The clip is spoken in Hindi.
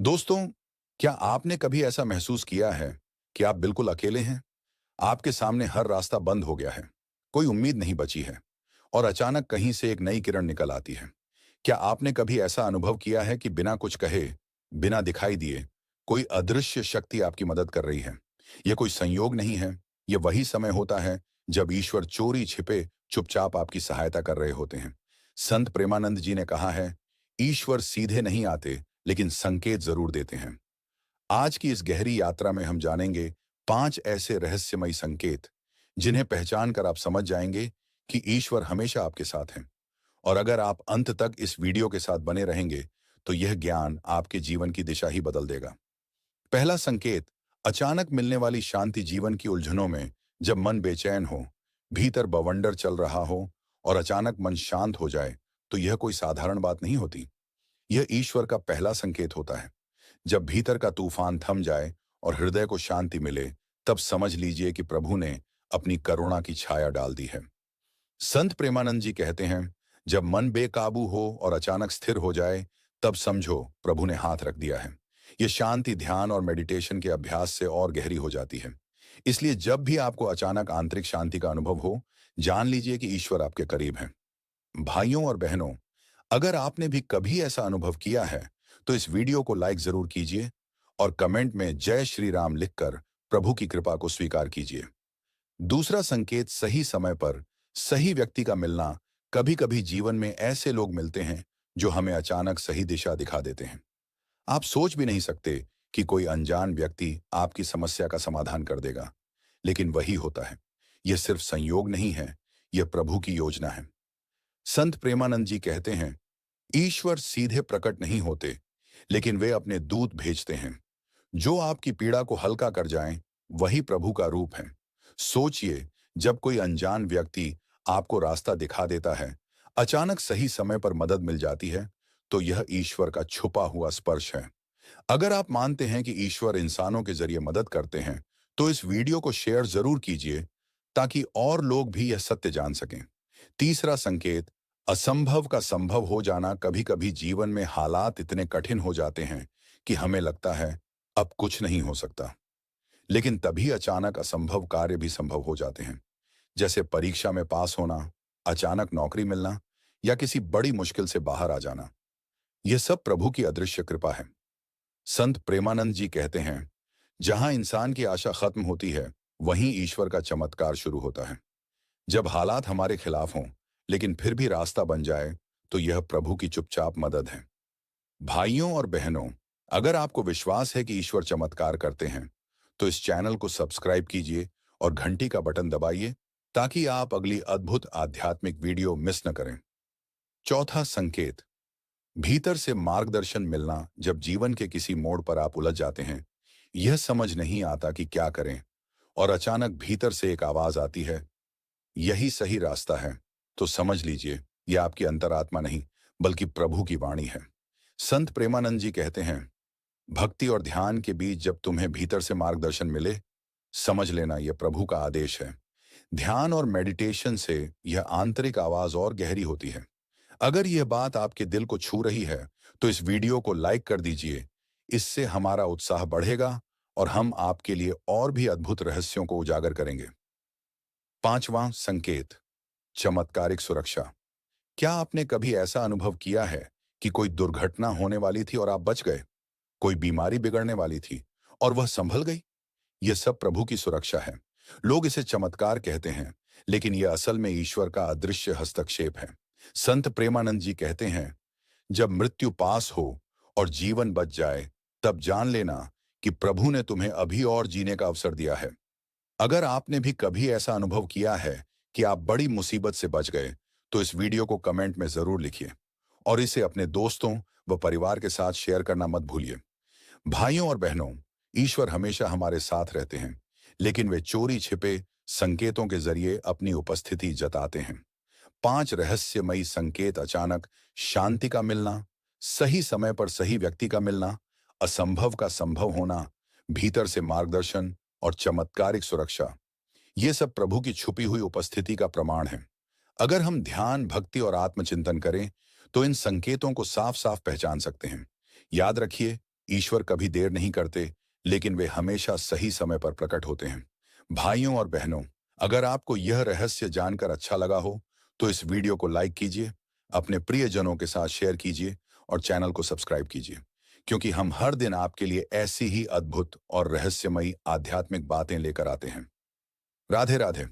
दोस्तों, क्या आपने कभी ऐसा महसूस किया है कि आप बिल्कुल अकेले हैं? आपके सामने हर रास्ता बंद हो गया है, कोई उम्मीद नहीं बची है और अचानक कहीं से एक नई किरण निकल आती है। क्या आपने कभी ऐसा अनुभव किया है कि बिना कुछ कहे, बिना दिखाई दिए, कोई अदृश्य शक्ति आपकी मदद कर रही है? यह कोई संयोग नहीं है, यह वही समय होता है जब ईश्वर चोरी छिपे चुपचाप आपकी सहायता कर रहे होते हैं। संत प्रेमानंद जी ने कहा है, ईश्वर सीधे नहीं आते, लेकिन संकेत जरूर देते हैं। आज की इस गहरी यात्रा में हम जानेंगे 5 ऐसे रहस्यमयी संकेत, जिन्हें पहचान कर आप समझ जाएंगे कि ईश्वर हमेशा आपके साथ हैं। और अगर आप अंत तक इस वीडियो के साथ बने रहेंगे, तो यह ज्ञान आपके जीवन की दिशा ही बदल देगा। पहला संकेत, अचानक मिलने वाली शांति। जीवन की उलझनों में जब मन बेचैन हो, भीतर बवंडर चल रहा हो और अचानक मन शांत हो जाए, तो यह कोई साधारण बात नहीं होती। यह ईश्वर का पहला संकेत होता है। जब भीतर का तूफान थम जाए और हृदय को शांति मिले, तब समझ लीजिए कि प्रभु ने अपनी करुणा की छाया डाल दी है। संत प्रेमानंद जी कहते हैं, जब मन बेकाबू हो और अचानक स्थिर हो जाए, तब समझो प्रभु ने हाथ रख दिया है। यह शांति ध्यान और मेडिटेशन के अभ्यास से और गहरी हो जाती है। इसलिए जब भी आपको अचानक आंतरिक शांति का अनुभव हो, जान लीजिए कि ईश्वर आपके करीब है। भाइयों और बहनों, अगर आपने भी कभी ऐसा अनुभव किया है, तो इस वीडियो को लाइक जरूर कीजिए और कमेंट में जय श्री राम लिखकर प्रभु की कृपा को स्वीकार कीजिए। दूसरा संकेत, सही समय पर सही व्यक्ति का मिलना। कभी कभी जीवन में ऐसे लोग मिलते हैं जो हमें अचानक सही दिशा दिखा देते हैं। आप सोच भी नहीं सकते कि कोई अनजान व्यक्ति आपकी समस्या का समाधान कर देगा, लेकिन वही होता है। यह सिर्फ संयोग नहीं है, यह प्रभु की योजना है। संत प्रेमानंद जी कहते हैं, ईश्वर सीधे प्रकट नहीं होते, लेकिन वे अपने दूत भेजते हैं जो आपकी पीड़ा को हल्का कर जाएं। वही प्रभु का रूप है। सोचिए, जब कोई अनजान व्यक्ति आपको रास्ता दिखा देता है, अचानक सही समय पर मदद मिल जाती है, तो यह ईश्वर का छुपा हुआ स्पर्श है। अगर आप मानते हैं कि ईश्वर इंसानों के जरिए मदद करते हैं, तो इस वीडियो को शेयर जरूर कीजिए ताकि और लोग भी यह सत्य जान सकें। तीसरा संकेत, असंभव का संभव हो जाना। कभी कभी जीवन में हालात इतने कठिन हो जाते हैं कि हमें लगता है अब कुछ नहीं हो सकता, लेकिन तभी अचानक असंभव कार्य भी संभव हो जाते हैं। जैसे परीक्षा में पास होना, अचानक नौकरी मिलना या किसी बड़ी मुश्किल से बाहर आ जाना। यह सब प्रभु की अदृश्य कृपा है। संत प्रेमानंद जी कहते हैं, जहां इंसान की आशा खत्म होती है, वहीं ईश्वर का चमत्कार शुरू होता है। जब हालात हमारे खिलाफ हों, लेकिन फिर भी रास्ता बन जाए, तो यह प्रभु की चुपचाप मदद है। भाइयों और बहनों, अगर आपको विश्वास है कि ईश्वर चमत्कार करते हैं, तो इस चैनल को सब्सक्राइब कीजिए और घंटी का बटन दबाइए ताकि आप अगली अद्भुत आध्यात्मिक वीडियो मिस न करें। चौथा संकेत, भीतर से मार्गदर्शन मिलना। जब जीवन के किसी मोड़ पर आप उलझ जाते हैं, यह समझ नहीं आता कि क्या करें, और अचानक भीतर से एक आवाज आती है, यही सही रास्ता है, तो समझ लीजिए यह आपकी अंतरात्मा नहीं, बल्कि प्रभु की वाणी है। संत प्रेमानंद जी कहते हैं, भक्ति और ध्यान के बीच जब तुम्हें भीतर से मार्गदर्शन मिले, समझ लेना यह प्रभु का आदेश है। ध्यान और मेडिटेशन से यह आंतरिक आवाज और गहरी होती है। अगर यह बात आपके दिल को छू रही है, तो इस वीडियो को लाइक कर दीजिए। इससे हमारा उत्साह बढ़ेगा और हम आपके लिए और भी अद्भुत रहस्यों को उजागर करेंगे। पांचवां संकेत, चमत्कारिक सुरक्षा। क्या आपने कभी ऐसा अनुभव किया है कि कोई दुर्घटना होने वाली थी और आप बच गए? कोई बीमारी बिगड़ने वाली थी और वह संभल गई? यह सब प्रभु की सुरक्षा है। लोग इसे चमत्कार कहते हैं, लेकिन यह असल में ईश्वर का अदृश्य हस्तक्षेप है। संत प्रेमानंद जी कहते हैं, जब मृत्यु पास हो और जीवन बच जाए, तब जान लेना कि प्रभु ने तुम्हें अभी और जीने का अवसर दिया है। अगर आपने भी कभी ऐसा अनुभव किया है कि आप बड़ी मुसीबत से बच गए, तो इस वीडियो को कमेंट में जरूर लिखिए और इसे अपने दोस्तों व परिवार के साथ शेयर करना मत भूलिए। भाइयों और बहनों, ईश्वर हमेशा हमारे साथ रहते हैं, लेकिन वे चोरी छिपे संकेतों के जरिए अपनी उपस्थिति जताते हैं। 5 रहस्यमयी संकेत, अचानक शांति का मिलना, सही समय पर सही व्यक्ति का मिलना, असंभव का संभव होना, भीतर से मार्गदर्शन और चमत्कारिक सुरक्षा। ये सब प्रभु की छुपी हुई उपस्थिति का प्रमाण है। अगर हम ध्यान, भक्ति और आत्मचिंतन करें, तो इन संकेतों को साफ साफ पहचान सकते हैं। याद रखिए, ईश्वर कभी देर नहीं करते, लेकिन वे हमेशा सही समय पर प्रकट होते हैं। भाइयों और बहनों, अगर आपको यह रहस्य जानकर अच्छा लगा हो, तो इस वीडियो को लाइक कीजिए, अपने प्रियजनों के साथ शेयर कीजिए और चैनल को सब्सक्राइब कीजिए, क्योंकि हम हर दिन आपके लिए ऐसी ही अद्भुत और रहस्यमयी आध्यात्मिक बातें लेकर आते हैं। राधे राधे।